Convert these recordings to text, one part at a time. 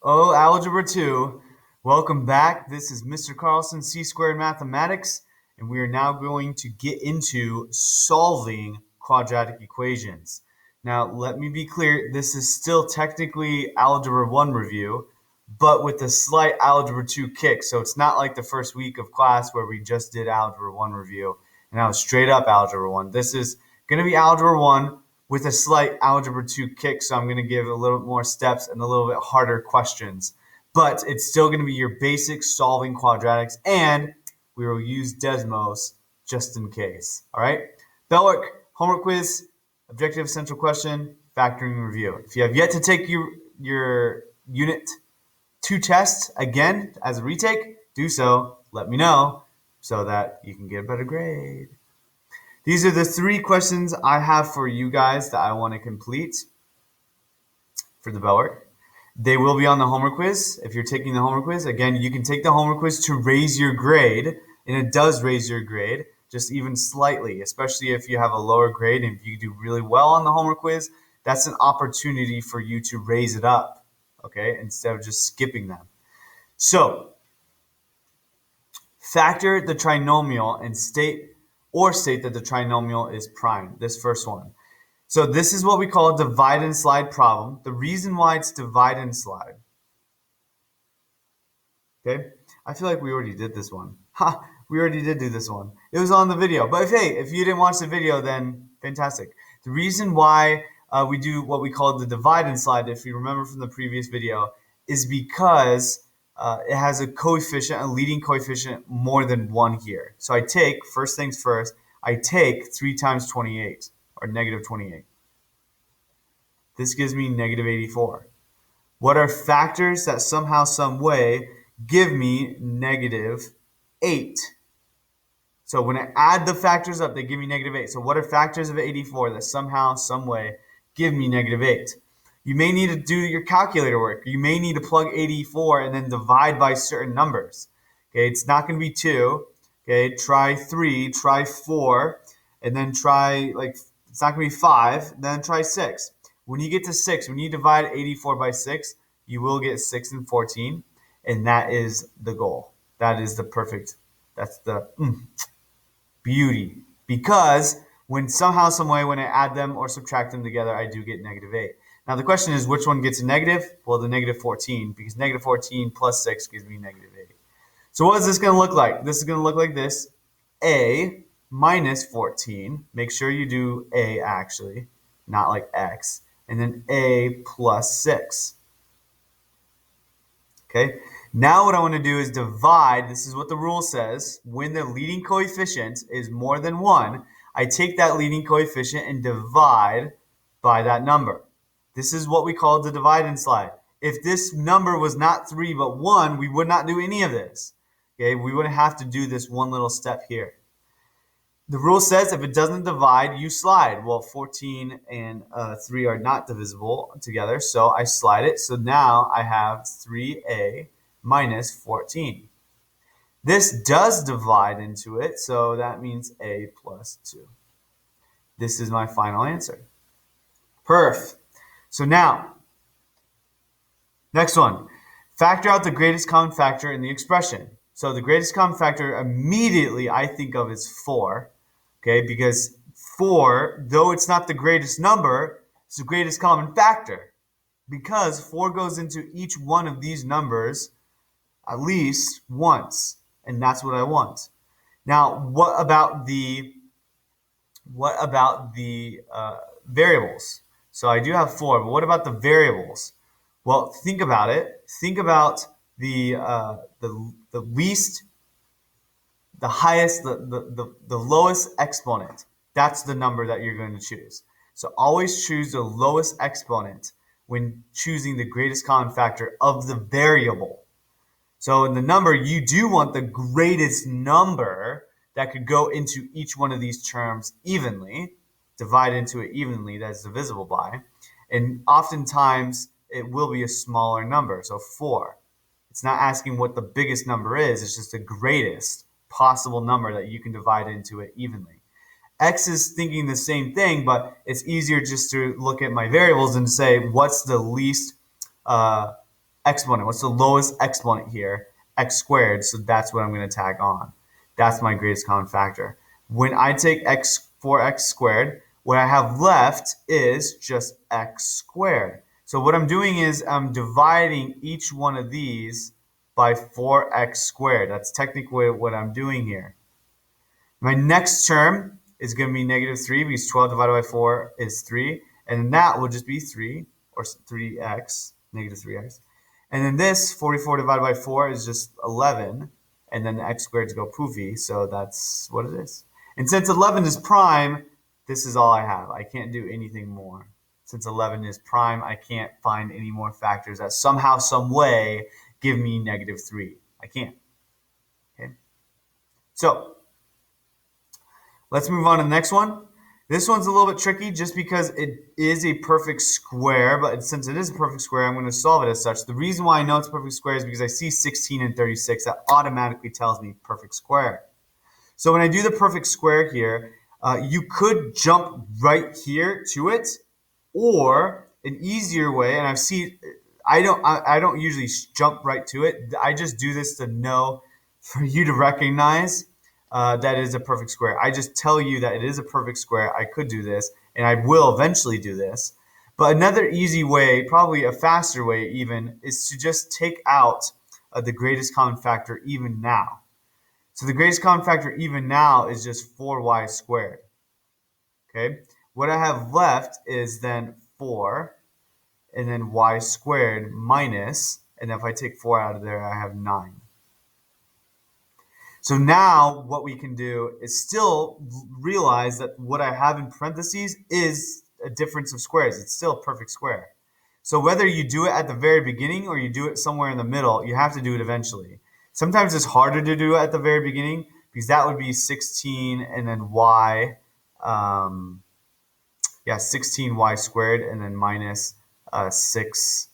Oh, Algebra 2. Welcome back. This is Mr. Carlson, C-Squared Mathematics, and we are now going to get into solving quadratic equations. Now, let me be clear, this is still technically Algebra 1 review, but with a slight Algebra 2 kick. So it's not like the first week of class where we just did Algebra 1 review, and that was straight up Algebra 1. This is going to be Algebra 1 with a slight Algebra 2 kick, so I'm going to give a little bit more steps and a little bit harder questions. But it's still going to be your basic solving quadratics, and we will use Desmos just in case. All right? Bell work, homework quiz, objective central question, factoring review. If you have yet to take your Unit 2 test again as a retake, do so. Let me know so that you can get a better grade. These are the 3 questions I have for you guys that I want to complete for the bell work. They will be on the homework quiz. If you're taking the homework quiz, again, you can take the homework quiz to raise your grade, and it does raise your grade, just even slightly, especially if you have a lower grade and if you do really well on the homework quiz, that's an opportunity for you to raise it up, okay, instead of just skipping them. So, factor the trinomial and state that the trinomial is prime, this first one. So this is what we call a divide and slide problem. The reason why it's divide and slide, okay? I feel like we already did this one. We already did do this one. It was on the video. But if you didn't watch the video, then fantastic. The reason why we do what we call the divide and slide, if you remember from the previous video, is because it has a coefficient, a leading coefficient more than 1 here. So I take, first things first, I take 3 times 28, or negative 28. This gives me negative 84. What are factors that somehow, some way, give me negative 8? So when I add the factors up, they give me negative 8. So what are factors of 84 that somehow, some way, give me negative 8? You may need to do your calculator work. You may need to plug 84 and then divide by certain numbers. Okay, it's not going to be 2. Okay, try 3, try 4, and then try, it's not going to be 5, then try 6. When you get to 6, when you divide 84 by 6, you will get 6 and 14, and that is the goal. That is the perfect, that's the beauty. Because when somehow, some way, when I add them or subtract them together, I do get negative 8. Now the question is, which one gets a negative? Well, the negative 14, because negative 14 plus 6 gives me negative 8. So what is this going to look like? This is going to look like this. A minus 14. Make sure you do A actually, not like X. And then A plus 6. Okay. Now what I want to do is divide. This is what the rule says. When the leading coefficient is more than 1, I take that leading coefficient and divide by that number. This is what we call the divide and slide. If this number was not 3 but 1, we would not do any of this. Okay, we wouldn't have to do this one little step here. The rule says if it doesn't divide, you slide. Well, 14 and 3 are not divisible together, so I slide it. So now I have 3a minus 14. This does divide into it, so that means a plus 2. This is my final answer. Perf. So now, next one. Factor out the greatest common factor in the expression. So the greatest common factor immediately I think of is 4. Okay, because 4, though it's not the greatest number, it's the greatest common factor. Because 4 goes into each one of these numbers at least once, and that's what I want. Now, what about the variables? So I do have 4, but what about the variables? Well, think about it. Think about the least, the highest, the lowest exponent. That's the number that you're going to choose. So always choose the lowest exponent when choosing the greatest common factor of the variable. So in the number, you do want the greatest number that could go into each one of these terms evenly, divide into it evenly, that is divisible by. And oftentimes, it will be a smaller number, so 4. It's not asking what the biggest number is, it's just the greatest possible number that you can divide into it evenly. X is thinking the same thing, but it's easier just to look at my variables and say, what's the least exponent. What's the lowest exponent here? X squared. So that's what I'm going to tag on. That's my greatest common factor. When I take x 4x squared, what I have left is just x squared. So what I'm doing is I'm dividing each one of these by 4x squared. That's technically what I'm doing here. My next term is going to be negative 3 because 12 divided by 4 is 3. And then that will just be 3, or 3x, negative 3x. And then this 44 divided by 4 is just 11. And then the x squareds go poofy, so that's what it is. And since 11 is prime, this is all I have. I can't do anything more. Since 11 is prime, I can't find any more factors that somehow, some way give me negative 3. I can't. Okay. So let's move on to the next one. This one's a little bit tricky just because it is a perfect square, but since it is a perfect square, I'm going to solve it as such. The reason why I know it's a perfect square is because I see 16 and 36. That automatically tells me perfect square. So when I do the perfect square here, you could jump right here to it, or an easier way, and I don't usually jump right to it. I just do this to know, for you to recognize that it is a perfect square. I just tell you that it is a perfect square. I could do this, and I will eventually do this. But another easy way, probably a faster way even, is to just take out the greatest common factor even now. So the greatest common factor even now is just 4y squared. Okay? What I have left is then 4, and then y squared minus, and if I take 4 out of there, I have 9. So now what we can do is still realize that what I have in parentheses is a difference of squares. It's still a perfect square. So whether you do it at the very beginning or you do it somewhere in the middle, you have to do it eventually. Sometimes it's harder to do it at the very beginning because that would be 16 and then y, 16y squared and then minus 6y.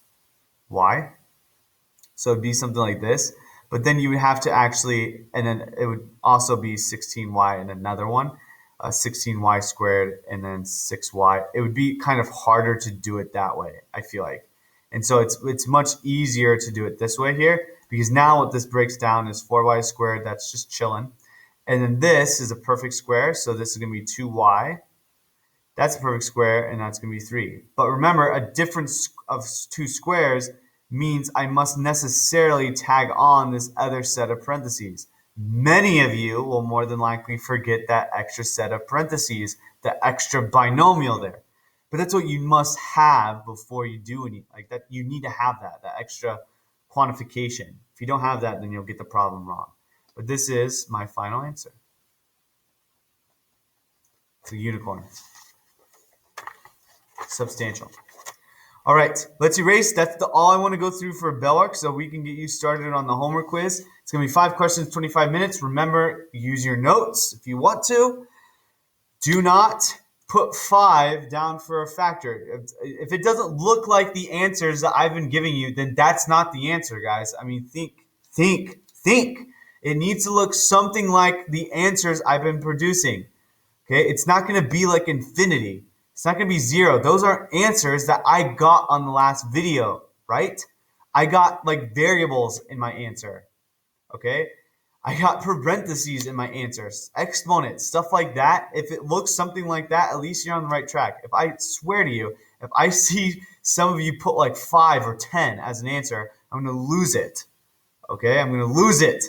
So it'd be something like this. But then you would have to actually, and then it would also be 16y and another one, 16y squared and then 6y. It would be kind of harder to do it that way, I feel like. And so it's much easier to do it this way here, because now what this breaks down is 4y squared, that's just chilling. And then this is a perfect square, so this is going to be 2y. That's a perfect square, and that's going to be 3. But remember, a difference of 2 squares means I must necessarily tag on this other set of parentheses. Many of you will more than likely forget that extra set of parentheses, the extra binomial there. But that's what you must have before you do any like that. You need to have that extra quantification. If you don't have that, then you'll get the problem wrong. But this is my final answer. It's a unicorn. Substantial. All right, let's erase. That's all I want to go through for bell arc, so we can get you started on the homework quiz. It's going to be 5 questions, 25 minutes. Remember, use your notes if you want to. Do not put 5 down for a factor. If it doesn't look like the answers that I've been giving you, then that's not the answer, guys. I mean, think. It needs to look something like the answers I've been producing. Okay, it's not going to be like infinity. It's not going to be 0. Those are answers that I got on the last video, right? I got like variables in my answer, okay? I got parentheses in my answers, exponents, stuff like that. If it looks something like that, at least you're on the right track. If I swear to you, if I see some of you put like 5 or 10 as an answer, I'm going to lose it, okay? I'm going to lose it.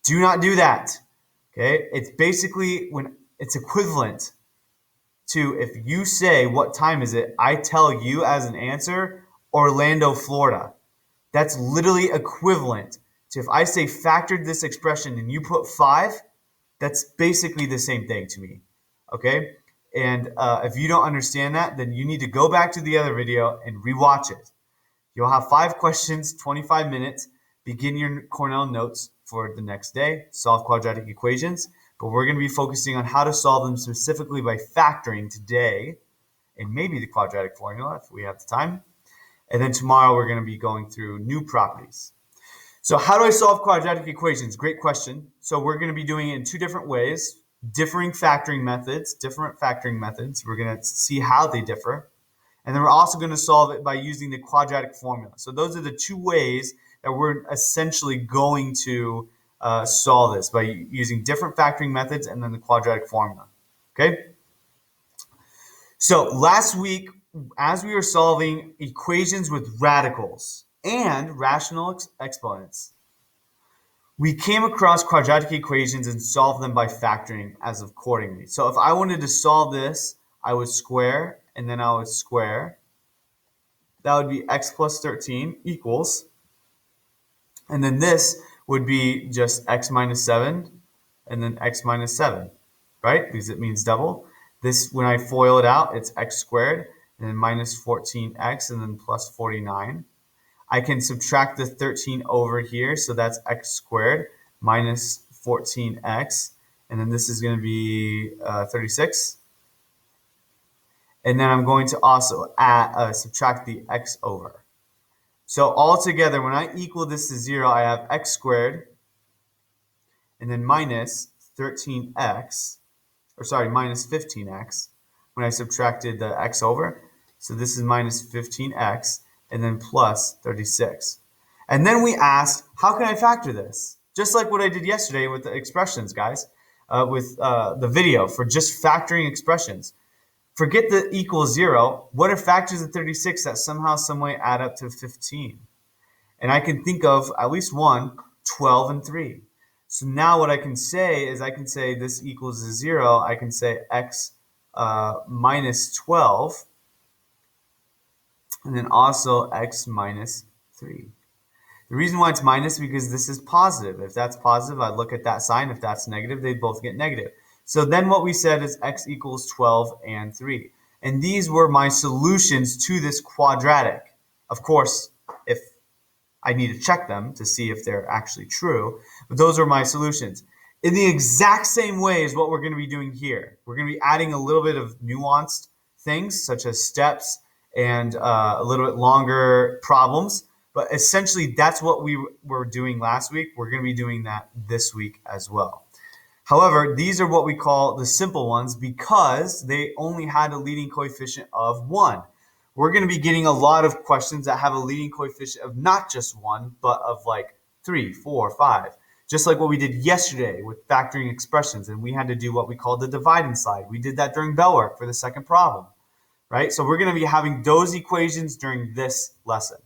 Do not do that, okay? It's basically when it's equivalent to if you say, what time is it? I tell you as an answer, Orlando, Florida. That's literally equivalent to if I say factored this expression and you put 5, that's basically the same thing to me, okay? And if you don't understand that, then you need to go back to the other video and rewatch it. You'll have 5 questions, 25 minutes. Begin your Cornell notes for the next day. Solve quadratic equations. But we're going to be focusing on how to solve them specifically by factoring today, and maybe the quadratic formula if we have the time. And then tomorrow we're going to be going through new properties. So how do I solve quadratic equations? Great question. So we're going to be doing it in 2 different ways, different factoring methods. We're going to see how they differ. And then we're also going to solve it by using the quadratic formula. So those are the two ways that we're essentially going to solve this, by using different factoring methods and then the quadratic formula. Okay? So last week, as we were solving equations with radicals and rational exponents, we came across quadratic equations and solved them by factoring as accordingly. So if I wanted to solve this, I would square, and then I would square. That would be x plus 13 equals, and then this would be just x minus 7, and then x minus 7, right? Because it means double. This, when I FOIL it out, it's x squared, and then minus 14x, and then plus 49. I can subtract the 13 over here, so that's x squared minus 14x, and then this is going to be 36. And then I'm going to also subtract the x over. So altogether, when I equal this to 0, I have x squared, and then minus 13x, or sorry, minus 15x, when I subtracted the x over. So this is minus 15x, and then plus 36. And then we asked, how can I factor this? Just like what I did yesterday with the expressions, guys, with the video for just factoring expressions. Forget the equals 0. What are factors of 36 that somehow, some way add up to 15? And I can think of at least one, 12 and 3. So now what I can say is I can say this equals 0. I can say x minus 12, and then also x minus 3. The reason why it's minus is because this is positive. If that's positive, I look at that sign. If that's negative, they both get negative. So then what we said is x equals 12 and 3. And these were my solutions to this quadratic. Of course, if I need to check them to see if they're actually true, but those are my solutions. In the exact same way as what we're going to be doing here. We're going to be adding a little bit of nuanced things, such as steps and a little bit longer problems. But essentially, that's what we were doing last week. We're going to be doing that this week as well. However, these are what we call the simple ones because they only had a leading coefficient of 1. We're going to be getting a lot of questions that have a leading coefficient of not just 1, but of like 3, 4, 5. Just like what we did yesterday with factoring expressions, and we had to do what we call the dividing slide. We did that during bell work for the second problem, right? So we're going to be having those equations during this lesson.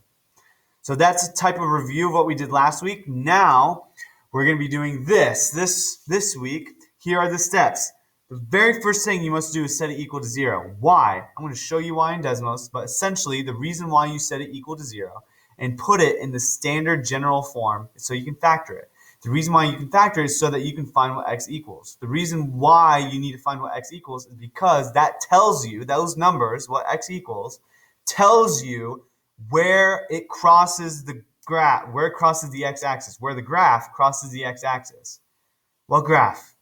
So that's a type of review of what we did last week. Now we're going to be doing this week. Here are the steps. The very first thing you must do is set it equal to 0. Why? I'm going to show you why in Desmos, but essentially the reason why you set it equal to 0 and put it in the standard general form is so you can factor it. The reason why you can factor it is so that you can find what x equals. The reason why you need to find what x equals is because that tells you, those numbers, what x equals, tells you where it crosses the graph, where it crosses the x-axis, where the graph crosses the x-axis. What graph?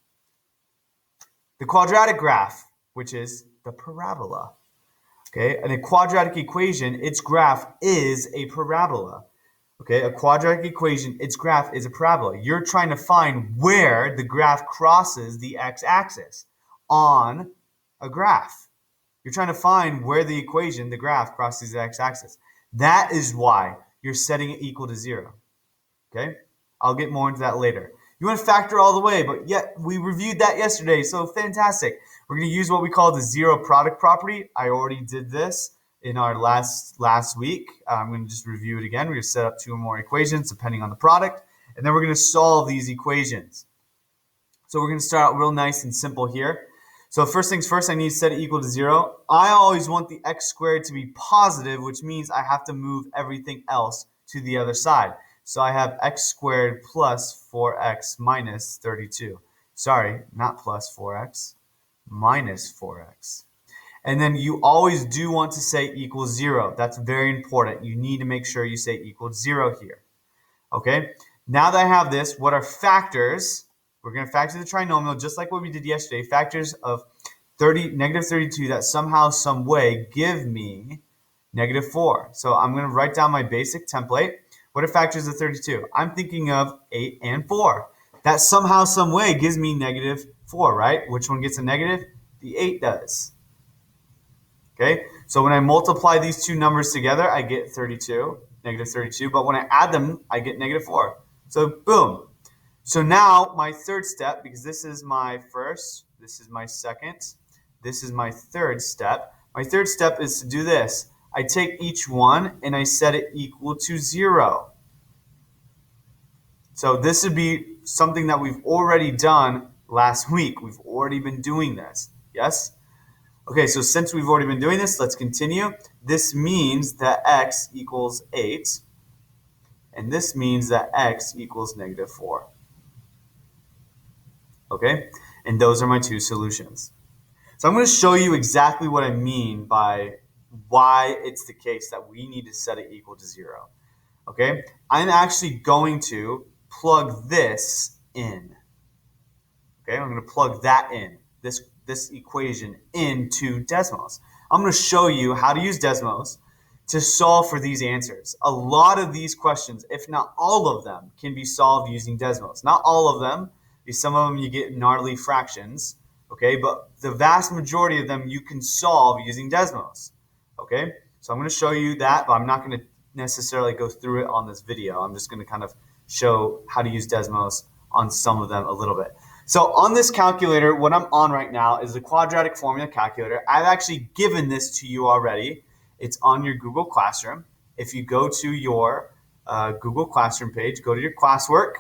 The quadratic graph, which is the parabola. Okay, and a quadratic equation, its graph is a parabola. Okay, a quadratic equation, its graph is a parabola. You're trying to find where the graph crosses the x-axis on a graph. You're trying to find where the equation, the graph, crosses the x-axis. That is why you're setting it equal to 0. Okay? I'll get more into that later. You want to factor all the way, but yet we reviewed that yesterday, so fantastic. We're going to use what we call the zero product property. I already did this in our last week. I'm going to just review it again. We're going to set up 2 or more equations depending on the product, and then we're going to solve these equations. So we're going to start out real nice and simple here. So first things first, I need to set it equal to 0. I always want the x squared to be positive, which means I have to move everything else to the other side. So I have x squared plus 4x minus 32. Sorry, not plus 4x, minus 4x. And then you always do want to say equals 0. That's very important. You need to make sure you say equals 0 here. Okay? Now that I have this, what are factors? We're going to factor the trinomial just like what we did yesterday. Factors of negative 32 that somehow, some way give me negative 4. So I'm going to write down my basic template. What are factors of 32? I'm thinking of 8 and 4. That somehow, some way gives me negative 4, right? Which one gets a negative? The 8 does. Okay, so when I multiply these two numbers together, I get 32, negative 32. But when I add them, I get negative 4. So boom. So now my third step, because this is my first, this is my second, this is my third step. My third step is to do this. I take each one and I set it equal to 0. So this would be something that we've already done last week. We've already been doing this. Yes? Okay, so since we've already been doing this, let's continue. This means that x equals 8, and this means that x equals negative 4. Okay, and those are my two solutions. So I'm going to show you exactly what I mean by why it's the case that we need to set it equal to 0. Okay, I'm actually going to plug this in. Okay, I'm going to plug that in, this equation into Desmos. I'm going to show you how to use Desmos to solve for these answers. A lot of these questions, if not all of them, can be solved using Desmos. Not all of them, because some of them you get gnarly fractions, okay? But the vast majority of them you can solve using Desmos, okay? So I'm going to show you that, but I'm not going to necessarily go through it on this video. I'm just going to kind of show how to use Desmos on some of them a little bit. So on this calculator, what I'm on right now is the quadratic formula calculator. I've actually given this to you already. It's on your Google Classroom. If you go to your Google Classroom page, go to your classwork.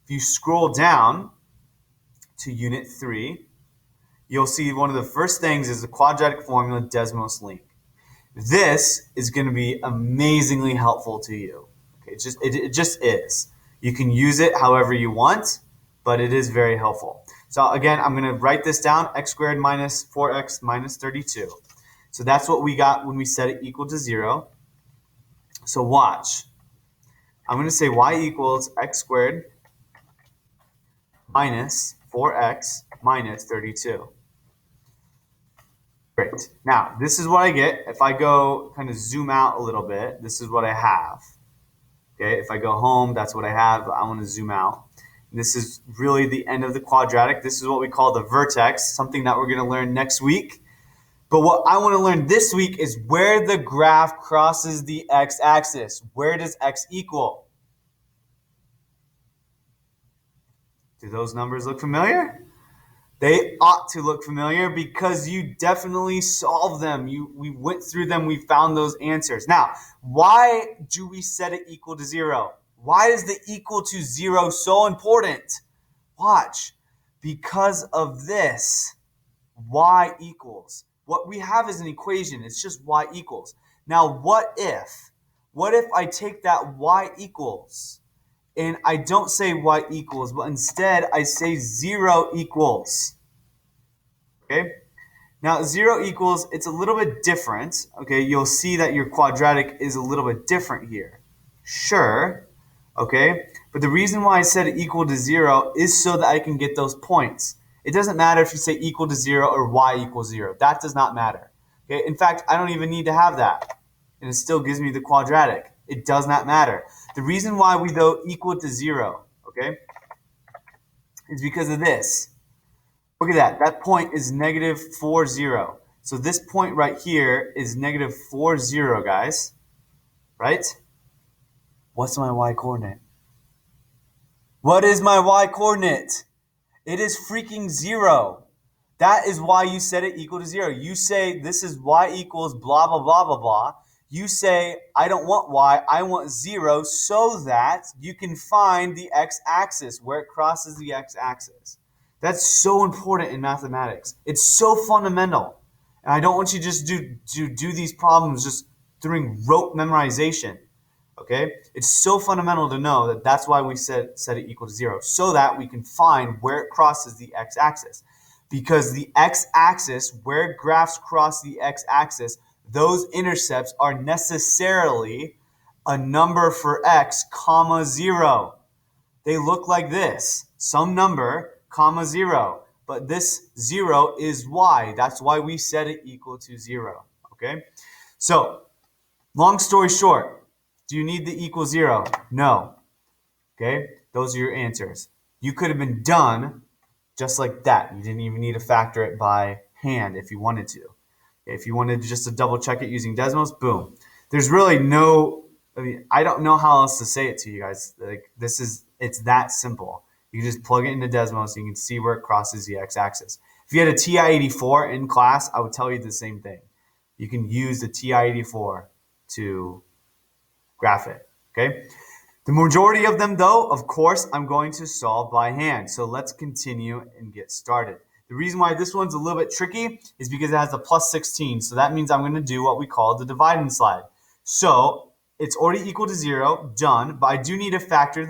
If you scroll down to Unit 3, you'll see one of the first things is the quadratic formula Desmos link. This is going to be amazingly helpful to you. Okay, it just is. You can use it however you want, but it is very helpful. So again, I'm going to write this down, x squared minus 4x minus 32. So that's what we got when we set it equal to 0. So watch. I'm going to say y equals x squared minus 4x minus 32. Great. Now, this is what I get. If I go kind of zoom out a little bit, this is what I have. Okay, if I go home, that's what I have. I want to zoom out. This is really the end of the quadratic. This is what we call the vertex, something that we're going to learn next week. But what I want to learn this week is where the graph crosses the x-axis. Where does x equal? Do those numbers look familiar? They ought to look familiar because you definitely solved them. We went through them. We found those answers. Now, why do we set it equal to 0? Why is the equal to 0 so important? Watch. Because of this. Y equals. What we have is an equation. It's just y equals. Now, what if I take that y equals and I don't say y equals, but instead I say 0 equals? Okay? Now, 0 equals, it's a little bit different. Okay, you'll see that your quadratic is a little bit different here. Sure, okay? But the reason why I said equal to 0 is so that I can get those points. It doesn't matter if you say equal to 0 or y equals 0. That does not matter. Okay? In fact, I don't even need to have that. And it still gives me the quadratic. It does not matter. The reason why we go equal to 0, okay, is because of this. Look at that. That point is negative 4, 0. So this point right here is negative 4, 0, guys. Right? What's my y-coordinate? What is my y-coordinate? It is freaking 0. That is why you set it equal to 0. You say this is y equals blah, blah, blah, blah, blah. You say, I don't want y, I want 0, so that you can find the x-axis, where it crosses the x-axis. That's so important in mathematics. It's so fundamental. And I don't want you to just do these problems just during rote memorization. Okay? It's so fundamental to know that that's why we set it equal to 0, so that we can find where it crosses the x-axis. Because the x-axis, where graphs cross the x-axis, those intercepts are necessarily a number for x, comma 0. They look like this. Some number, comma 0. But this 0 is y. That's why we set it equal to 0. Okay? So, long story short, do you need the equal 0? No. Okay? Those are your answers. You could have been done just like that. You didn't even need to factor it by hand if you wanted to. If you wanted just to double check it using Desmos, boom. There's really no, I mean, I don't know how else to say it to you guys. Like it's that simple. You can just plug it into Desmos and you can see where it crosses the x-axis. If you had a TI-84 in class, I would tell you the same thing. You can use the TI-84 to graph it, okay? The majority of them, though, of course, I'm going to solve by hand. So let's continue and get started. The reason why this one's a little bit tricky is because it has a plus 16. So that means I'm going to do what we call the divide and slide. So it's already equal to 0, done, but I do need to factor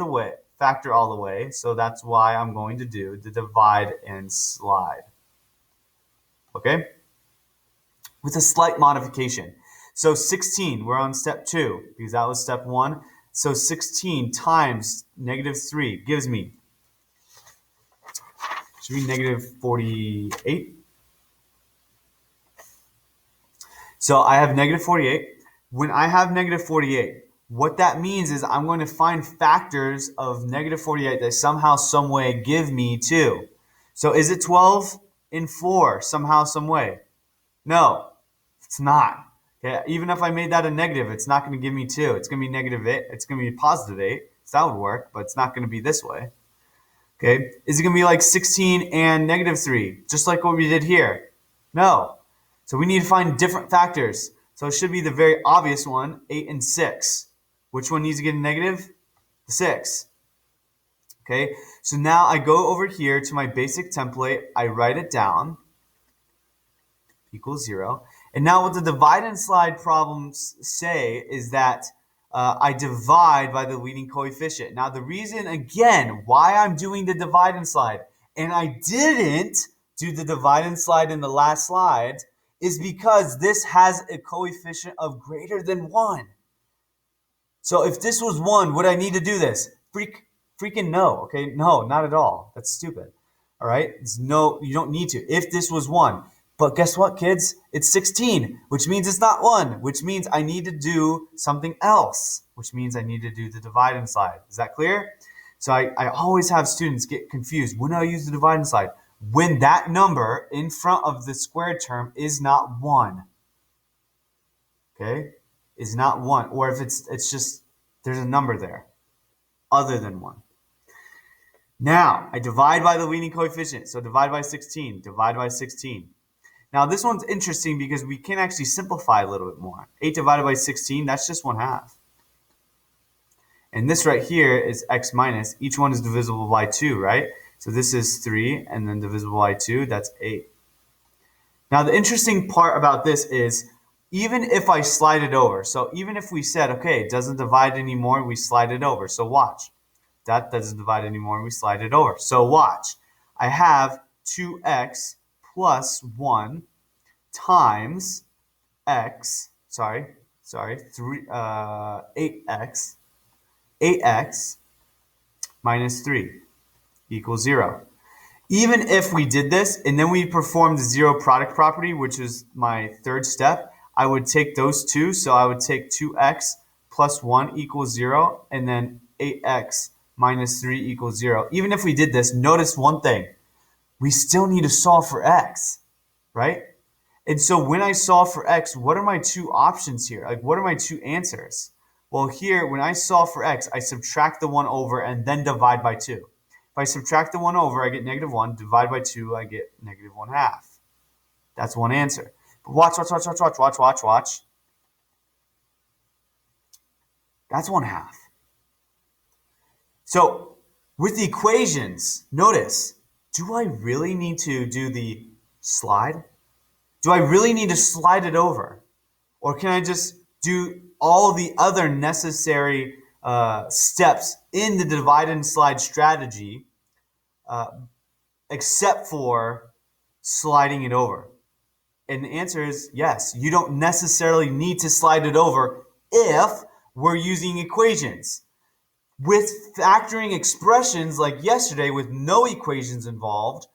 all the way. So that's why I'm going to do the divide and slide. Okay? With a slight modification. So 16, we're on step 2 because that was step 1. So 16 times negative 3 gives me, should be negative 48. So I have negative 48. When I have negative 48, what that means is I'm going to find factors of negative 48 that somehow, some way give me 2. So is it 12 and 4 somehow, some way? No, it's not. Okay, even if I made that a negative, it's not going to give me 2. It's going to be negative 8. It's going to be positive 8. So that would work, but it's not going to be this way. Okay, is it going to be like 16 and negative 3, just like what we did here? No. So we need to find different factors. So it should be the very obvious one, 8 and 6. Which one needs to get a negative? The 6. Okay, so now I go over here to my basic template. I write it down. Equals 0. And now what the divide and slide problems say is that I divide by the leading coefficient. Now the reason, again, why I'm doing the divide and slide, and I didn't do the divide and slide in the last slide, is because this has a coefficient of greater than 1. So if this was 1, would I need to do this? Freaking no, okay? No, not at all. That's stupid. All right? No, you don't need to. If this was 1. But guess what, kids? It's 16, which means it's not 1, which means I need to do something else, which means I need to do the divide and slide. Is that clear? So I always have students get confused. When do I use the divide and slide? When that number in front of the squared term is not 1. Okay? Is not 1. Or if it's just, there's a number there other than 1. Now, I divide by the leading coefficient. So divide by 16. Divide by 16. Now, this one's interesting because we can actually simplify a little bit more. 8 divided by 16, that's just 1/2. And this right here is x minus. Each one is divisible by 2, right? So this is 3, and then divisible by 2, that's 8. Now, the interesting part about this is, even if I slide it over, so even if we said, okay, it doesn't divide anymore, we slide it over. So watch. That doesn't divide anymore, we slide it over. So watch. I have 2x plus 1 times x, 8x minus 3 equals 0. Even if we did this and then we performed the zero product property, which is my third step, I would take those two. So I would take 2x plus 1 equals 0, and then 8x minus 3 equals 0. Even if we did this, notice one thing. We still need to solve for x, right? And so when I solve for x, what are my two options here? Like, what are my two answers? Well, here, when I solve for x, I subtract the 1 over and then divide by 2. If I subtract the 1 over, I get negative 1. Divide by 2, I get negative 1/2. That's one answer. But watch. That's 1/2. So with the equations, notice, do I really need to do the slide? Do I really need to slide it over? Or can I just do all the other necessary steps in the divide and slide strategy except for sliding it over? And the answer is yes. You don't necessarily need to slide it over if we're using equations. With factoring expressions like yesterday with no equations involved,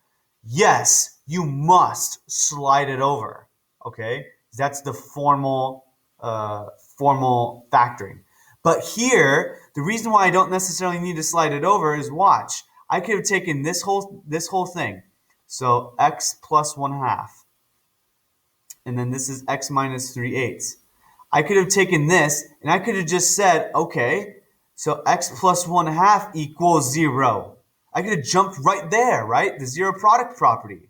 yes, you must slide it over. Okay? That's the formal factoring. But here, the reason why I don't necessarily need to slide it over is watch. I could have taken this whole thing. So x plus 1/2. and then this is x minus 3/8. I could have taken this, and I could have just said, okay, so x plus 1/2 equals 0. I could have jumped right there, right? The zero product property.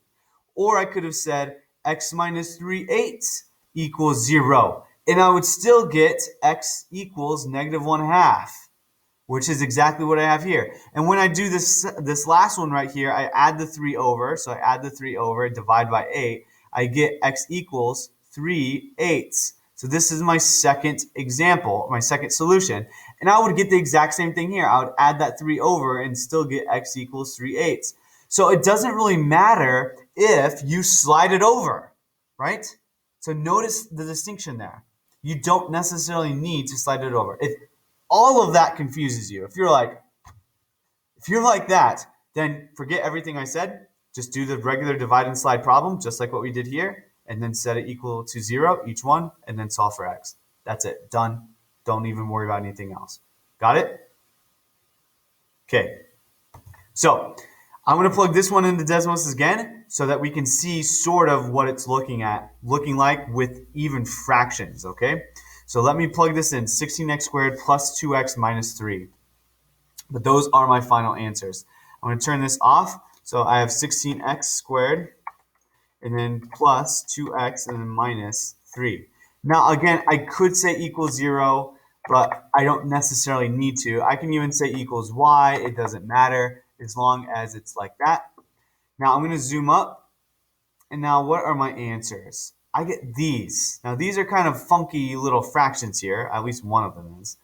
Or I could have said x minus 3/8 equals 0. And I would still get x equals negative 1/2, which is exactly what I have here. And when I do this last one right here, I add the 3 over. So I add the 3 over, divide by 8. I get x equals 3/8. So this is my second example, my second solution. And I would get the exact same thing here. I would add that 3 over and still get x equals 3/8. So it doesn't really matter if you slide it over, right? So notice the distinction there. You don't necessarily need to slide it over. If all of that confuses you, if you're like that, then forget everything I said. Just do the regular divide and slide problem, just like what we did here, and then set it equal to 0, each one, and then solve for x. That's it. Done. Don't even worry about anything else. Got it? Okay. So I'm going to plug this one into Desmos again so that we can see sort of what it's looking like with even fractions, okay? So let me plug this in, 16x squared plus 2x minus 3. But those are my final answers. I'm going to turn this off. So I have 16x squared and then plus 2x and then minus 3. Now, again, I could say equals 0, but I don't necessarily need to. I can even say equals y. It doesn't matter as long as it's like that. Now, I'm going to zoom up. And now what are my answers? I get these. Now, these are kind of funky little fractions here. At least one of them is.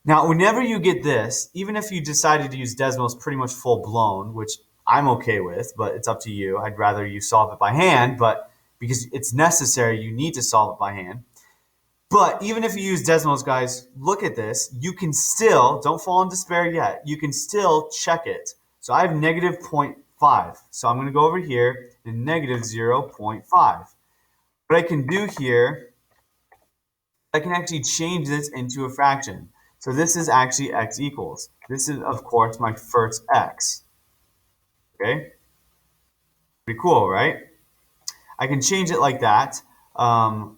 Now, whenever you get this, even if you decided to use Desmos pretty much full-blown, which I'm okay with, but it's up to you. I'd rather you solve it by hand, but because it's necessary, you need to solve it by hand. But even if you use Desmos, guys, look at this. You can still, don't fall in despair yet, you can still check it. So I have negative 0.5. So I'm going to go over here and negative 0.5. What I can do here, I can actually change this into a fraction. So this is actually x equals. This is, of course, my first x. Okay? Pretty cool, right? I can change it like that. Or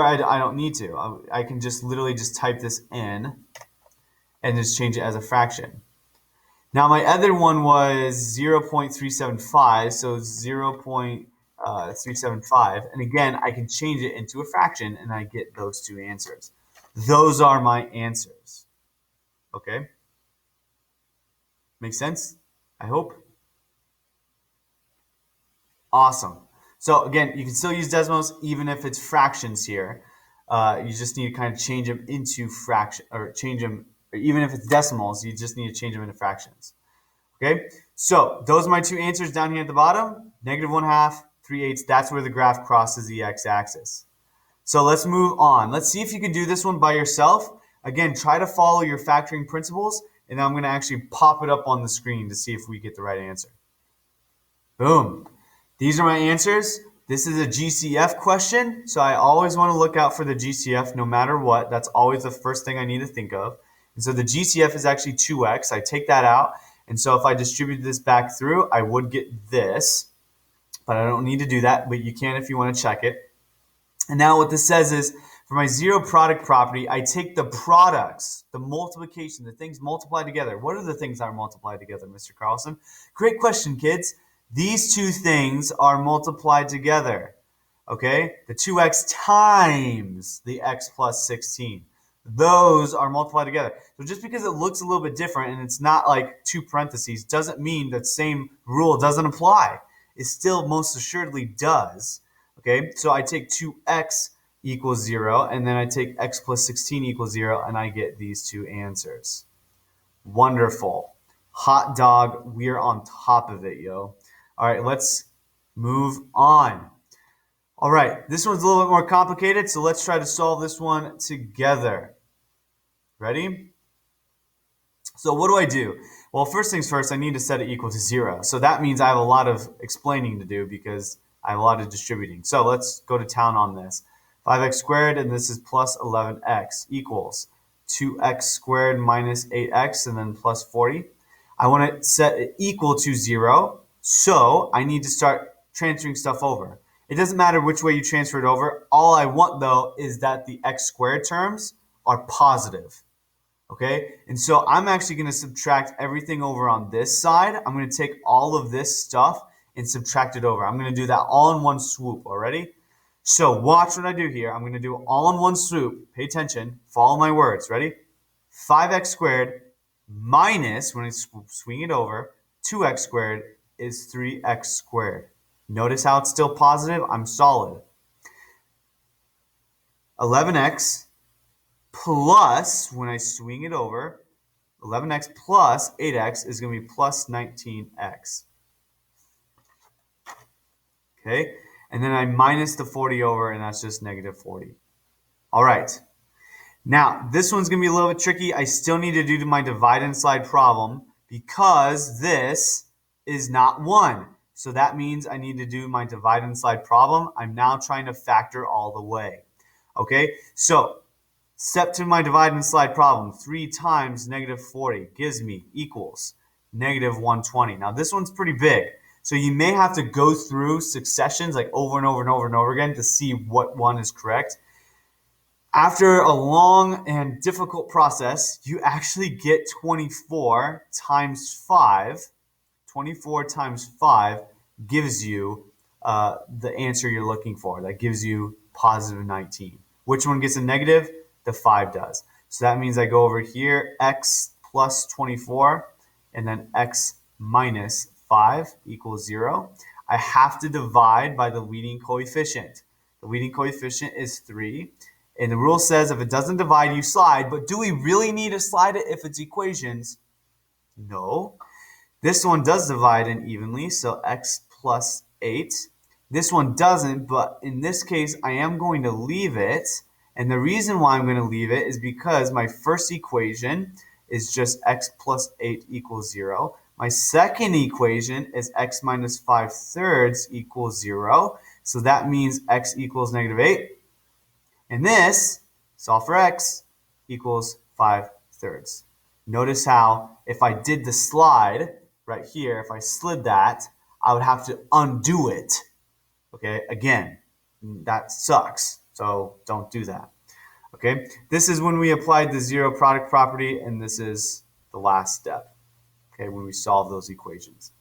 I don't need to. I can just literally just type this in and just change it as a fraction. Now, my other one was 0.375, so 0.375. And again, I can change it into a fraction, and I get those two answers. Those are my answers. Okay? Make sense? I hope. Awesome. So again, you can still use Desmos even if it's fractions here. You just need to kind of change them into fraction, or change them, or even if it's decimals, you just need to change them into fractions. Okay, so those are my two answers down here at the bottom. Negative 1/2, 3/8. That's where the graph crosses the x-axis. So let's move on. Let's see if you can do this one by yourself. Again, try to follow your factoring principles, and I'm going to actually pop it up on the screen to see if we get the right answer. Boom. These are my answers. This is a GCF question, so I always want to look out for the GCF no matter what. That's always the first thing I need to think of. And so the GCF is actually 2x. I take that out. And so if I distribute this back through, I would get this. But I don't need to do that, but you can if you want to check it. And now what this says is, for my zero product property, I take the products, the multiplication, the things multiplied together. What are the things that are multiplied together, Mr. Carlson? Great question, kids. These two things are multiplied together, okay? The 2x times the x plus 16. Those are multiplied together. So just because it looks a little bit different and it's not like two parentheses doesn't mean that same rule doesn't apply. It still most assuredly does, okay? So I take 2x equals 0, and then I take x plus 16 equals 0, and I get these two answers. Wonderful. Hot dog, we're on top of it, yo. All right, let's move on. All right, this one's a little bit more complicated, so let's try to solve this one together. Ready? So what do I do? Well, first things first, I need to set it equal to 0. So that means I have a lot of explaining to do because I have a lot of distributing. So let's go to town on this. 5x squared, and this is plus 11x equals 2x squared minus 8x, and then plus 40. I want to set it equal to 0. So I need to start transferring stuff over. It doesn't matter which way you transfer it over. All I want, though, is that the x squared terms are positive. Okay, and so I'm actually going to subtract everything over on this side. I'm going to take all of this stuff and subtract it over. I'm going to do that all in one swoop. Already? So watch what I do here. I'm going to do it all in one swoop. Pay attention. Follow my words. Ready? 5x squared minus, when I swing it over, 2x squared is 3x squared. Notice how it's still positive? I'm solid. 11x plus, when I swing it over, 11x plus 8x is going to be plus 19x. Okay? And then I minus the 40 over, and that's just negative 40. All right. Now, this one's going to be a little bit tricky. I still need to do my divide and slide problem because this is not 1. So that means I need to do my divide and slide problem. I'm now trying to factor all the way. Okay? So, step to my divide and slide problem. 3 times negative 40 gives me equals negative 120. Now, this one's pretty big. So you may have to go through successions like over and over and over and over again to see what one is correct. After a long and difficult process, you actually get 24 times 5. 24 times 5 gives you the answer you're looking for. That gives you positive 19. Which one gets a negative? The 5 does. So that means I go over here, x plus 24, and then x minus 5 equals 0. I have to divide by the leading coefficient. The leading coefficient is 3. And the rule says if it doesn't divide, you slide. But do we really need to slide it if it's equations? No. This one does divide in evenly, so x plus 8. This one doesn't, but in this case, I am going to leave it. And the reason why I'm going to leave it is because my first equation is just x plus 8 equals 0. My second equation is x minus 5/3 equals 0. So that means x equals negative 8. And this, solve for x, equals 5/3. Notice how if I did the slide right here, if I slid that, I would have to undo it. Okay, again, that sucks. So don't do that. Okay, this is when we applied the zero product property, and this is the last step. Okay, when we solve those equations.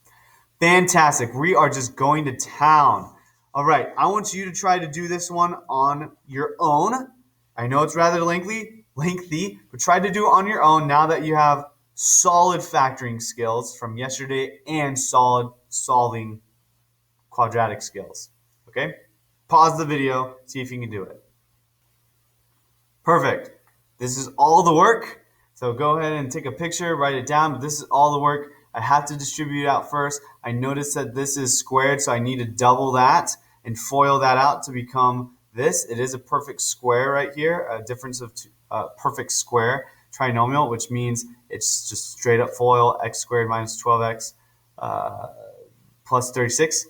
Fantastic. We are just going to town. All right, I want you to try to do this one on your own. I know it's rather lengthy, but try to do it on your own now that you have solid factoring skills from yesterday and solid solving quadratic skills. Okay? Pause the video, see if you can do it. Perfect. This is all the work. So go ahead and take a picture, write it down, but this is all the work. I have to distribute it out first. I noticed that this is squared, so I need to double that and FOIL that out to become this. It is a perfect square right here, a difference of perfect square trinomial, which means it's just straight up FOIL x squared minus 12x plus 36.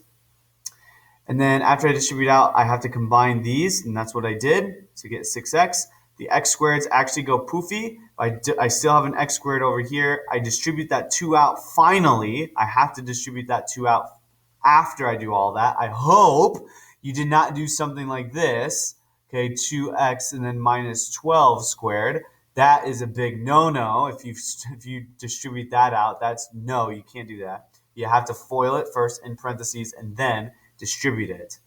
And then after I distribute out, I have to combine these, and that's what I did to get 6x. The x squareds actually go poofy. I still have an x squared over here. I distribute that 2 out finally. I have to distribute that 2 out after I do all that. I hope you did not do something like this. Okay, 2x and then minus 12 squared. That is a big no-no. If you distribute that out, that's no, you can't do that. You have to FOIL it first in parentheses and then distribute it.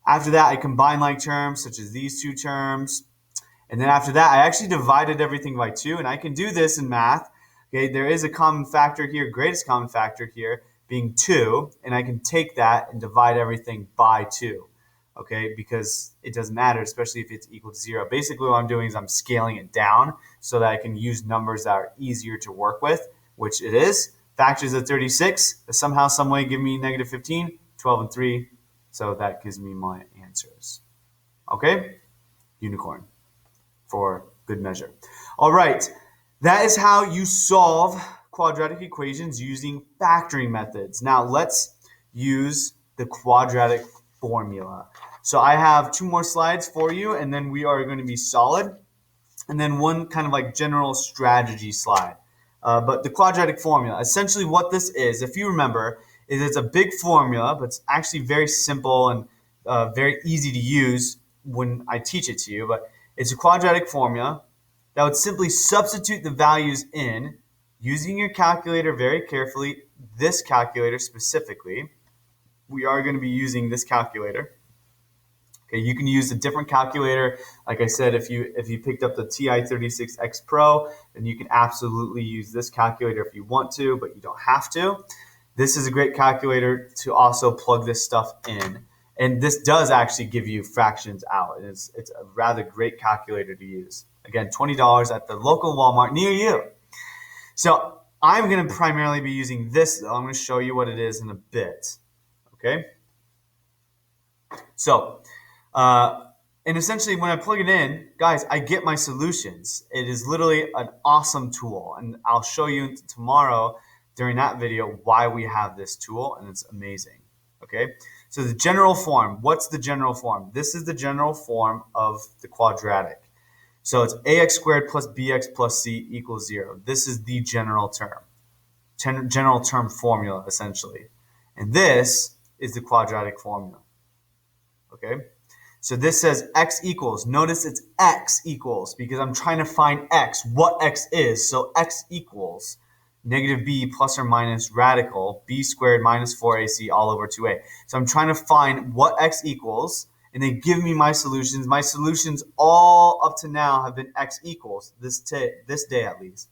After that, I combine like terms such as these two terms. And then after that, I actually divided everything by 2, and I can do this in math. Okay, there is a common factor here, greatest common factor here being 2, and I can take that and divide everything by 2. Okay, because it doesn't matter, especially if it's equal to 0. Basically, what I'm doing is I'm scaling it down so that I can use numbers that are easier to work with, which it is. Factors of 36, somehow, some way give me negative 15, 12, and 3. So that gives me my answers. Okay, unicorn. For good measure. All right, that is how you solve quadratic equations using factoring methods. Now let's use the quadratic formula. So I have 2 more slides for you, and then we are going to be solid, and then one kind of like general strategy slide. But the quadratic formula, essentially what this is, if you remember, is it's a big formula, but it's actually very simple, and very easy to use when I teach it to you, but it's a quadratic formula that would simply substitute the values in using your calculator very carefully, this calculator specifically. We are going to be using this calculator. Okay, you can use a different calculator. Like I said, if you picked up the TI-36X Pro, then you can absolutely use this calculator if you want to, but you don't have to. This is a great calculator to also plug this stuff in. And this does actually give you fractions out. It's a rather great calculator to use. Again, $20 at the local Walmart near you. So I'm going to primarily be using this, though. I'm going to show you what it is in a bit. Okay? So, and essentially when I plug it in, guys, I get my solutions. It is literally an awesome tool. And I'll show you tomorrow during that video why we have this tool, and it's amazing. Okay? So the general form, what's the general form? This is the general form of the quadratic. So it's ax squared plus bx plus c equals 0. This is the general term. General term formula, essentially. And this is the quadratic formula. Okay? So this says x equals. Notice it's x equals because I'm trying to find x, what x is. So x equals negative b plus or minus radical b squared minus 4ac all over 2a. So I'm trying to find what x equals, and they give me my solutions. My solutions all up to now have been x equals, this day at least.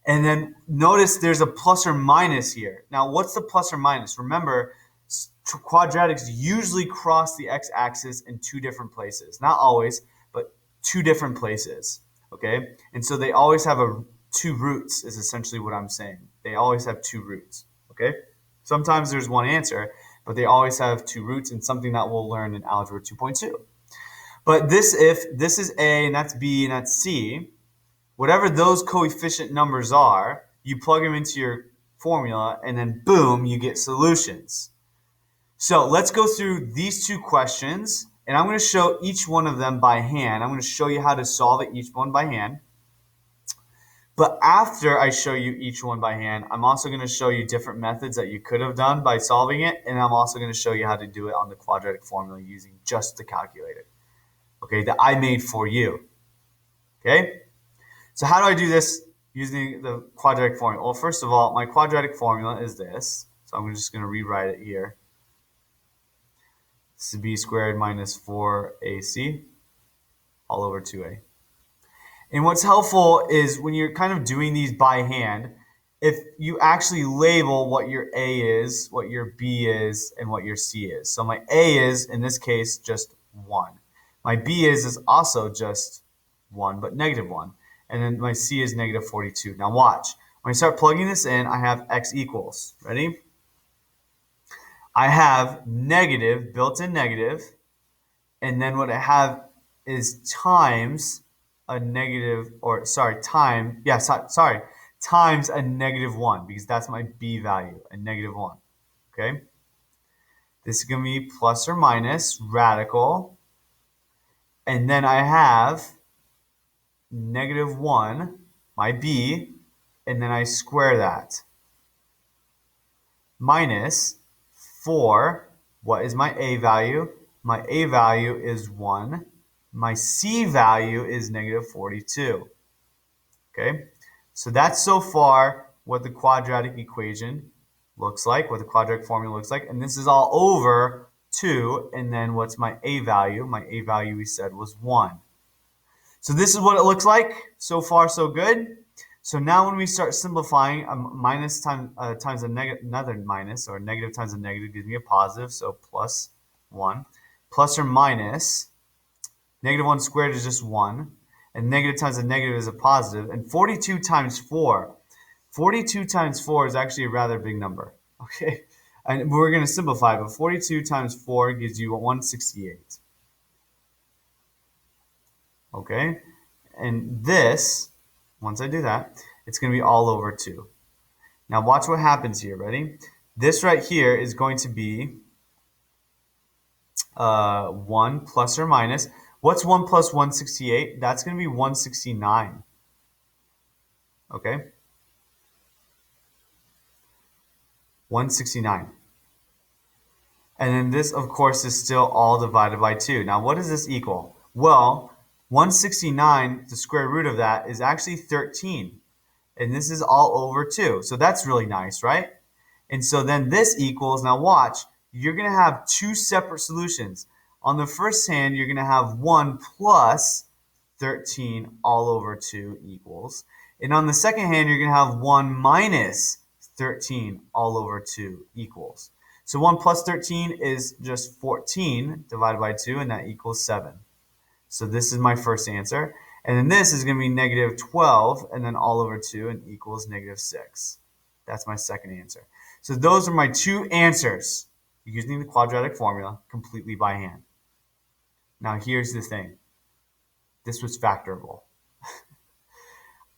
And then notice there's a plus or minus here. Now, what's the plus or minus? Remember, quadratics usually cross the x-axis in two different places. Not always, but two different places. Okay? And so they always have two roots is essentially what I'm saying. They always have two roots. Okay? Sometimes there's one answer, but they always have two roots, and something that we'll learn in Algebra 2.2. But if this is A and that's B and that's C, whatever those coefficient numbers are, you plug them into your formula, and then boom, you get solutions. So let's go through these two questions, and I'm going to show each one of them by hand. I'm going to show you how to solve it, each one by hand. But after I show you each one by hand, I'm also going to show you different methods that you could have done by solving it, and I'm also going to show you how to do it on the quadratic formula using just the calculator, okay, that I made for you. Okay? So how do I do this using the quadratic formula? Well, first of all, my quadratic formula is this. So I'm just going to rewrite it here. This is b squared minus 4ac all over 2a. And what's helpful is when you're kind of doing these by hand, if you actually label what your a is, what your b is, and what your c is. So my a is, in this case, just 1. My b is also just 1, but negative 1. And then my c is negative 42. Now watch. When I start plugging this in, I have x equals. Ready? I have negative, built-in negative, and then what I have is times a negative, or sorry, times a negative 1, because that's my b value, a negative 1. Okay? This is going to be plus or minus radical, and then I have negative 1, my b, and then I square that, minus 4, what is my a value? My a value is 1. My c value is negative 42. Okay, so that's so far what the quadratic equation looks like, what the quadratic formula looks like, and this is all over 2, and then what's my a value? My a value we said was 1. So this is what it looks like. So far, so good. So now when we start simplifying, a minus times another minus, or negative times a negative gives me a positive, so plus 1. Plus or minus, negative 1 squared is just 1, and negative times a negative is a positive, and 42 times 4. 42 times 4 is actually a rather big number, okay? And we're going to simplify, but 42 times 4 gives you 168. Okay? And this, once I do that, it's going to be all over 2. Now watch what happens here. Ready? This right here is going to be 1 plus or minus. What's 1 plus 168? That's going to be 169. Okay? 169. And then this, of course, is still all divided by 2. Now, what does this equal? Well, 169, the square root of that, is actually 13. And this is all over 2. So that's really nice, right? And so then this equals, now watch, you're going to have two separate solutions. On the first hand, you're going to have 1 plus 13 all over 2 equals. And on the second hand, you're going to have 1 minus 13 all over 2 equals. So 1 plus 13 is just 14 divided by 2, and that equals 7. So this is my first answer. And then this is going to be negative 12, and then all over 2, and equals negative 6. That's my second answer. So those are my two answers using the quadratic formula completely by hand. Now here's the thing. This was factorable.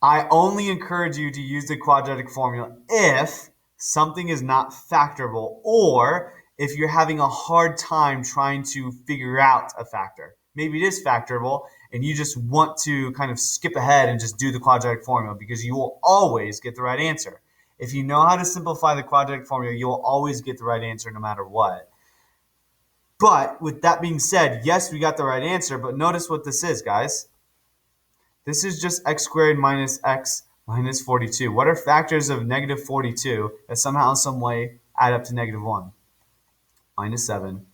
I only encourage you to use the quadratic formula if something is not factorable or if you're having a hard time trying to figure out a factor. Maybe it is factorable and you just want to kind of skip ahead and just do the quadratic formula because you will always get the right answer. If you know how to simplify the quadratic formula, you will always get the right answer no matter what. But with that being said, yes, we got the right answer, but notice what this is, guys. This is just x squared minus x minus 42. What are factors of negative 42 that somehow, some way add up to negative 1? Minus 7,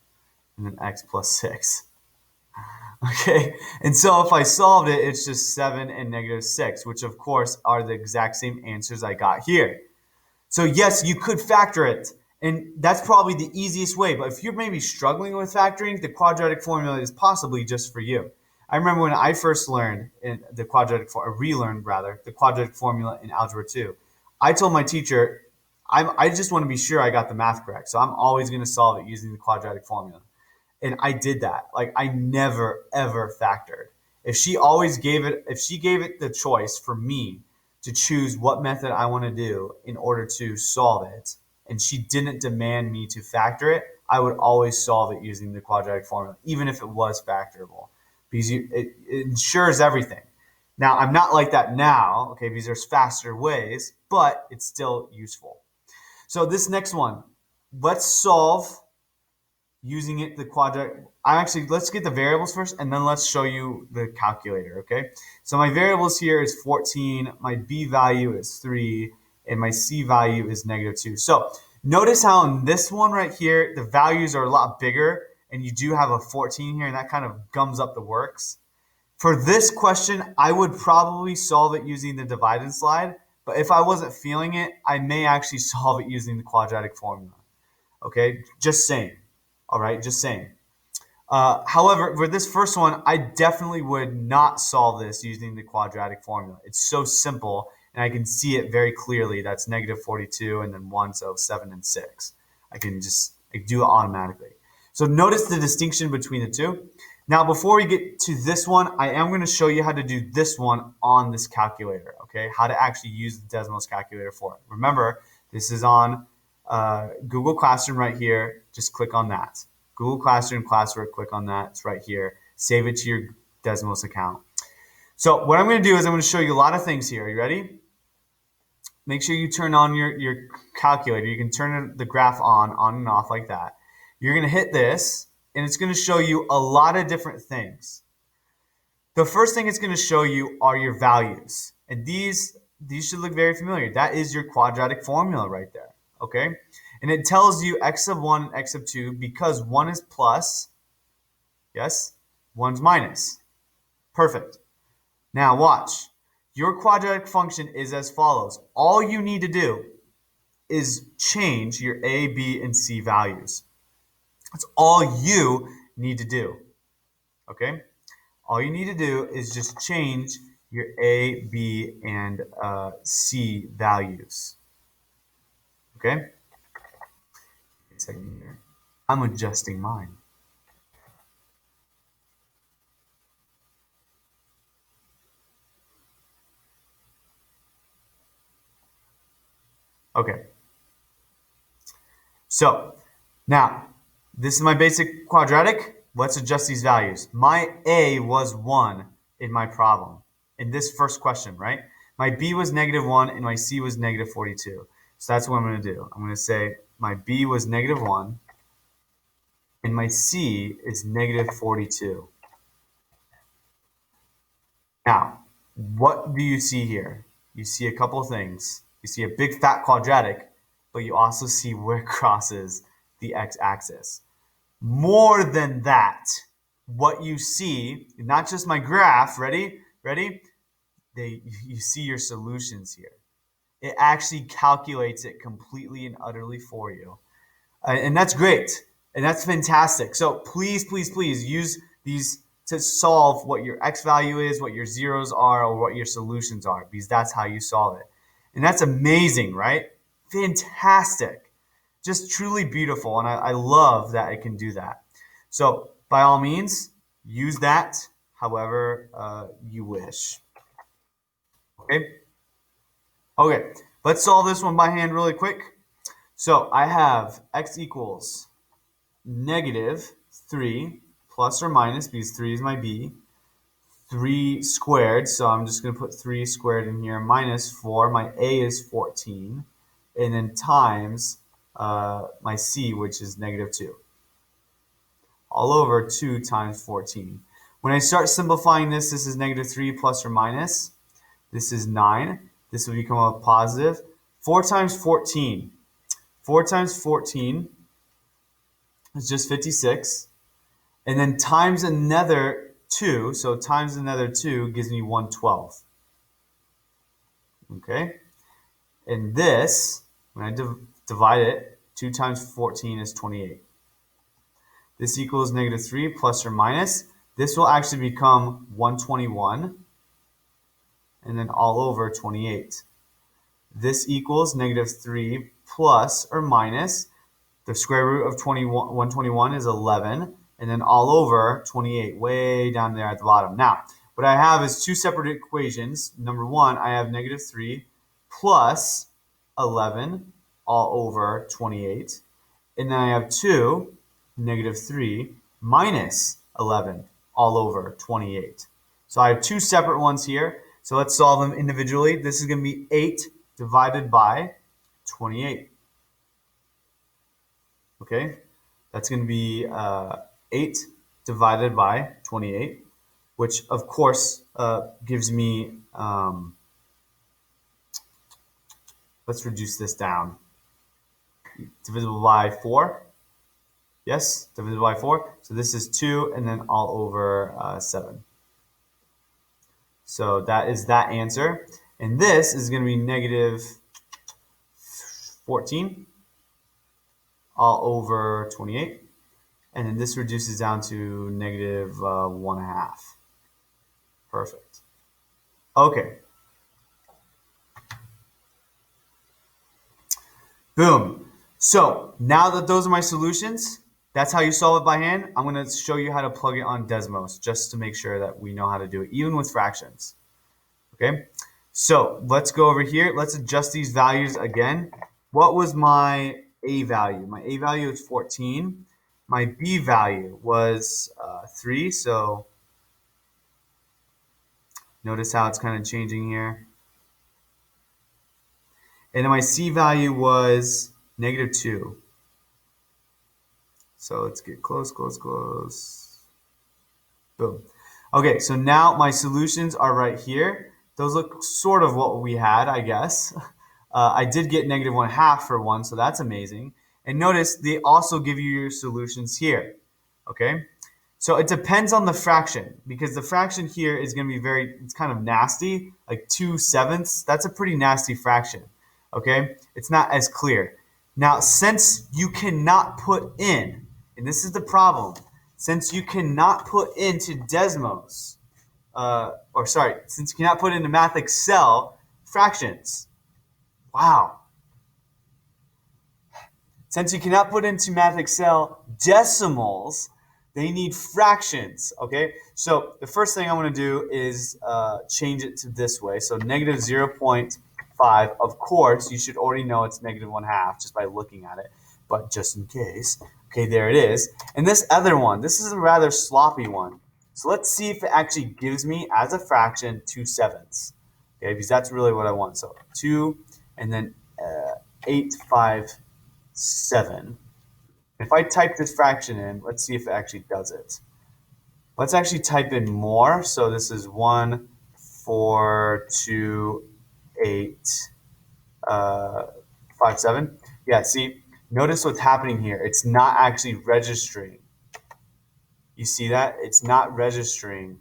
and then x plus 6. Okay, and so if I solved it, it's just 7 and negative 6, which of course are the exact same answers I got here. So yes, you could factor it, and that's probably the easiest way. But if you're maybe struggling with factoring, the quadratic formula is possibly just for you. I remember when I first learned the relearned rather, the quadratic formula in Algebra 2. I told my teacher, I just want to be sure I got the math correct, so I'm always going to solve it using the quadratic formula. And I did that. Like I never ever factored. If she gave it the choice for me to choose what method I want to do in order to solve it, and she didn't demand me to factor it, I would always solve it using the quadratic formula, even if it was factorable, because it ensures everything. Now, I'm not like that now, okay, because there's faster ways, but it's still useful. So this next one, let's solve using the quadratic. Let's get the variables first, and then let's show you the calculator, okay? So my variables here is 14, my b value is 3, and my c value is negative 2. So notice how in this one right here, the values are a lot bigger, and you do have a 14 here, and that kind of gums up the works. For this question, I would probably solve it using the divide and slide, but if I wasn't feeling it, I may actually solve it using the quadratic formula, okay? Just saying. All right, just saying. However, for this first one, I definitely would not solve this using the quadratic formula. It's so simple, and I can see it very clearly. That's negative 42 and then 1, so 7 and 6. I can just do it automatically. So notice the distinction between the two. Now, before we get to this one, I am going to show you how to do this one on this calculator, okay? How to actually use the Desmos calculator for it. Remember, this is on Google Classroom right here. Just click on that. Google Classroom, classwork, click on that. It's right here. Save it to your Desmos account. So what I'm going to do is I'm going to show you a lot of things here. Are you ready? Make sure you turn on your calculator. You can turn the graph on and off like that. You're going to hit this, and it's going to show you a lot of different things. The first thing it's going to show you are your values. And these should look very familiar. That is your quadratic formula right there. Okay? And it tells you x of 1 and x of 2 because 1 is plus, yes, 1's minus. Perfect. Now watch. Your quadratic function is as follows. All you need to do is change your a, b, and c values. That's all you need to do. Okay? All you need to do is just change your a, b, and c values. Okay? A second here. I'm adjusting mine. Okay. So now this is my basic quadratic. Let's adjust these values. My a was 1 in my problem in this first question, right? My b was negative 1 and my c was negative 42. So that's what I'm going to do. I'm going to say my b was negative 1 and my C is negative 42. Now, what do you see here? You see a couple of things. You see a big fat quadratic, but you also see where it crosses the x-axis. More than that, what you see, not just my graph, ready? You see your solutions here. It actually calculates it completely and utterly for you. And that's great. And that's fantastic. So please, please, please use these to solve what your x value is, what your zeros are, or what your solutions are, because that's how you solve it. And that's amazing, right? Fantastic. Just truly beautiful. And I love that it can do that. So by all means, use that however you wish. Okay. Okay. Let's solve this one by hand really quick. So I have x equals negative 3 plus or minus, because 3 is my b, 3 squared, so I'm just going to put 3 squared in here, minus 4, my a is 14, and then times my c, which is negative 2, all over 2 times 14. When I start simplifying this, this is negative 3 plus or minus, this is 9, this will become a positive, 4 times 14, 4 times 14 is just 56. And then times another 2, so times another 2 gives me 112. Okay? And this, when I divide it, 2 times 14 is 28. This equals negative 3 plus or minus. This will actually become 121, and then all over 28. This equals negative 3 plus or minus. The square root of 121 is 11, and then all over 28, way down there at the bottom. Now, what I have is two separate equations. Number one, I have negative 3 plus 11 all over 28. And then I have 2, negative 3 minus 11 all over 28. So I have two separate ones here. So let's solve them individually. This is going to be 8 divided by 28. Okay, that's going to be 8 divided by 28, which of course gives me, let's reduce this down, divisible by 4. Yes, divisible by 4. So this is 2 and then all over 7. So that is that answer. And this is going to be negative 14 all over 28. And then this reduces down to negative 1/2. Perfect. Okay. Boom. So now that those are my solutions, that's how you solve it by hand. I'm going to show you how to plug it on Desmos just to make sure that we know how to do it, even with fractions. Okay. So let's go over here. Let's adjust these values again. What was my A value? My A value is 14. My B value was 3. So notice how it's kind of changing here. And then my C value was negative 2. So let's get close. Boom. Okay, so now my solutions are right here. Those look sort of what we had, I guess. I did get negative 1/2 for one, so that's amazing. And notice they also give you your solutions here. Okay, so it depends on the fraction, because the fraction here is going to be it's kind of nasty, like 2/7. That's a pretty nasty fraction. Okay, it's not as clear. Now, since you cannot put in, and this is the problem, since you cannot put into Desmos, since you cannot put into Math Excel fractions. Wow. Since you cannot put into Math Excel decimals, they need fractions, okay? So the first thing I'm going to do is change it to this way. So negative 0.5, of course, you should already know it's negative 1/2 just by looking at it, but just in case. Okay, there it is. And this other one, this is a rather sloppy one. So let's see if it actually gives me, as a fraction, 2/7. Okay, because that's really what I want. So 2 and then 8, 5, 7. If I type this fraction in, let's see if it actually does it. Let's actually type in more. So this is 1, 4, 2, 8, 5, 7. Yeah, see, notice what's happening here. It's not actually registering. You see that? It's not registering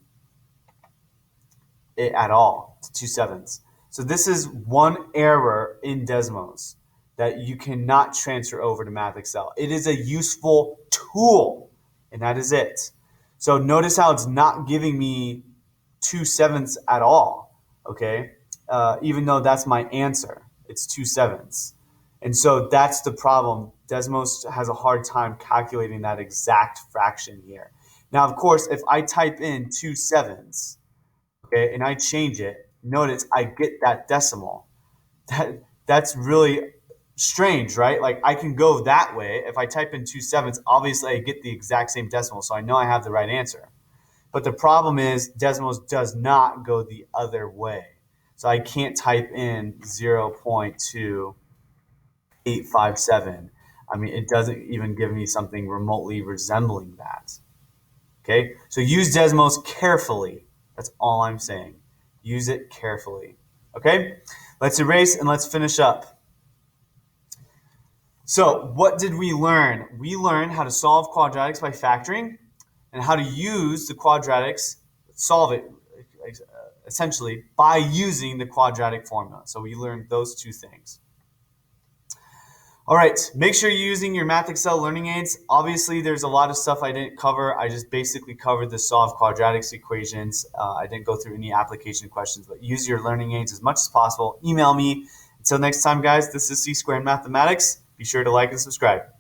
it at all to 2/7. So this is one error in Desmos that you cannot transfer over to Math Excel. It is a useful tool, and that is it. So notice how it's not giving me 2/7 at all, okay? Even though that's my answer, it's 2/7. And so that's the problem. Desmos has a hard time calculating that exact fraction here. Now, of course, if I type in 2/7, okay, and I change it, notice I get that decimal. That's really strange, right? Like I can go that way. If I type in 2/7, obviously I get the exact same decimal, so I know I have the right answer. But the problem is Desmos does not go the other way. So I can't type in 0.2857. I mean, it doesn't even give me something remotely resembling that. Okay, so use Desmos carefully. That's all I'm saying. Use it carefully. Okay, let's erase and let's finish up. So what did we learn? We learned how to solve quadratics by factoring and how to use the quadratics, solve it essentially by using the quadratic formula. So we learned those two things. All right, make sure you're using your Math Excel learning aids. Obviously, there's a lot of stuff I didn't cover. I just basically covered the solve quadratics equations. I didn't go through any application questions, but use your learning aids as much as possible. Email me. Until next time, guys, this is C Squared Mathematics. Be sure to like and subscribe.